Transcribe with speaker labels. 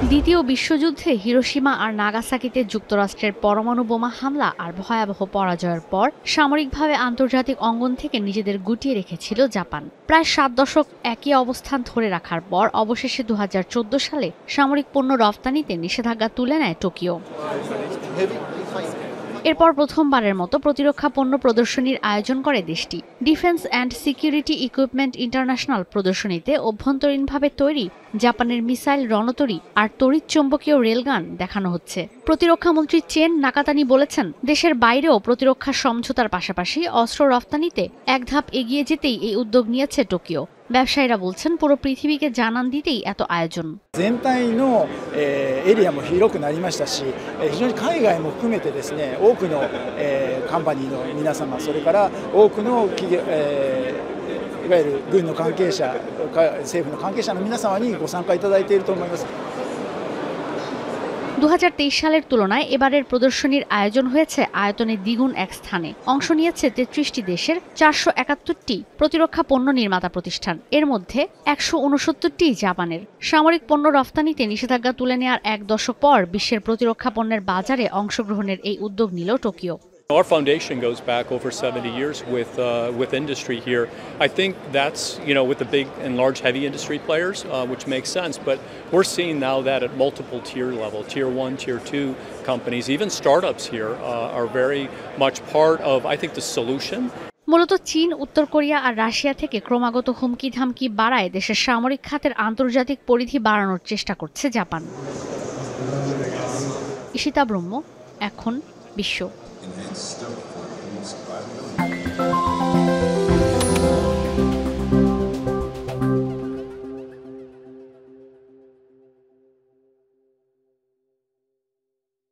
Speaker 1: দ্বিতীয় বিশ্বযুদ্ধে হিরোশিমা আর নাগাসাকিতে যুক্তরাষ্ট্রের পরমাণু বোমা হামলা আর ভয়াবহ পরাজয়ের পর সামরিকভাবে আন্তর্জাতিক অঙ্গন থেকে নিজেদের গুটিয়ে রেখেছিল জাপান। প্রায় 7 দশক একই অবস্থান ধরে রাখার পর অবশেষে 2014 সালে সামরিক পণ্য রফতানিতে নিষেধাজ্ঞা তুলে নেয় টোকিও। এরপর প্রথমবারের মতো প্রতিরক্ষা পণ্য প্রদর্শনীর আয়োজন করে দেশটি। Defence and security equipment international প্রদর্শনীতে অভ্যন্তরীণভাবে তৈরি জাপানের মিসাইল রণতরী আর তড়িৎ চৌম্বকীয় রেলগান দেখানো হচ্ছে। প্রতিরক্ষামন্ত্রী চেন নাকাতানি বলেছেন, দেশের বাইরেও প্রতিরক্ষা সমঝোতার পাশাপাশি অস্ত্র রফতানিতে এক ধাপ এগিয়ে যেতেই এই উদ্যোগ নিয়েছে টোকিও। ব্যবসায়ীরা বলছেন, পুরো পৃথিবীকে জানান দিতেই এত আয়োজন।
Speaker 2: 全体のエリアも広くなりましたし、非常に海外も含めてですね、多くのカンパニーの皆様、それから多くの企業、いわゆる軍の関係者、政府の関係者の皆様にご参加いただいていると思います。
Speaker 1: 2023 সালের তুলনায় এবারের প্রদর্শনীর আয়োজন হয়েছে আয়তনে দ্বিগুণ এক স্থানে। অংশ নিয়েছে 33টি দেশের 471টি প্রতিরক্ষা পণ্য নির্মাতা প্রতিষ্ঠান, এর মধ্যে 169টি জাপানের। সামরিক পণ্য রফতানিতে নিষেধাজ্ঞা তুলে নেওয়ার এক দশক পর বিশ্বের প্রতিরক্ষা পণ্যের বাজারে অংশগ্রহণের এই উদ্যোগ নিল Tokyo.
Speaker 3: Our foundation goes back over 70 years with industry here. I think that's, with the big and large heavy industry players, which makes sense. But we're seeing now that at multiple tier level, tier 1, tier 2 companies, even startups here are very much part of, I think, the solution.
Speaker 1: মূলত চীন, উত্তর Korea আর Russia থেকে ক্রমাগত হুমকি ধামকি বাড়ায় দেশের সামরিক খাতের আন্তর্জাতিক পরিধি বাড়ানোর চেষ্টা করছে জাপান। ঈশিতা ব্রহ্ম, এখন বিশ্ব।